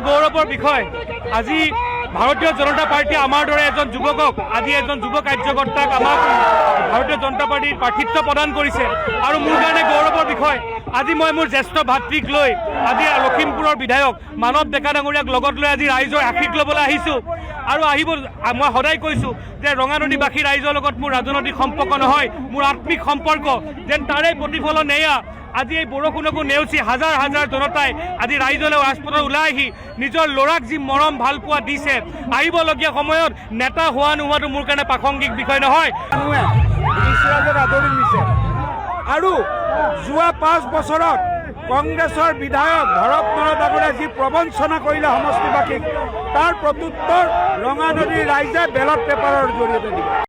গৌৰৱৰ বিষয় আজি ভাৰতীয় জনতা পাৰ্টীয়ে আমাৰ দৰে এজন যুৱকক আজি এজন যুৱ কাৰ্যকৰ্তাক আমাক ভাৰতীয় জনতা পাৰ্টীৰ প্ৰাৰ্থিত্ব প্ৰদান কৰিছে আৰু মোৰ কাৰণে গৌৰৱৰ বিষয় আজি মই মোৰ জ্যেষ্ঠ ভাতৃক লৈ আজি লখিমপুৰৰ বিধায়ক মানৱ ডেকা ডাঙৰীয়াক লগত লৈ আজি ৰাইজৰ আশীষ ল'বলৈ আহিছোঁ আৰু আহিব মই সদায় কৈছোঁ যে ৰঙানদীবাসী ৰাইজৰ লগত মোৰ ৰাজনৈতিক সম্পৰ্ক নহয় মোৰ আত্মিক সম্পৰ্ক যেন তাৰে প্ৰতিফলন এয়া আজি এই বৰষুণকো নেওচি হাজাৰ হাজাৰ জনতাই আজি ৰাইজলৈ ৰাজপথত ওলাই আহি নিজৰ ল'ৰাক যি মৰম ভালপোৱা দিছে আহিবলগীয়া সময়ত নেতা হোৱা নোহোৱাটো মোৰ কাৰণে প্ৰাসংগিক বিষয় নহয় আদৰি নিছে আৰু যোৱা 5 বছৰত কংগ্ৰেছৰ বিধায়ক ভৰত নৰহ ডাঙৰীয়াই যি প্ৰবঞ্চনা কৰিলে সমষ্টিবাসীক তাৰ প্ৰত্যুত্তৰ ৰঙানদীৰ ৰাইজে বেলট পেপাৰৰ জৰিয়তে দিব।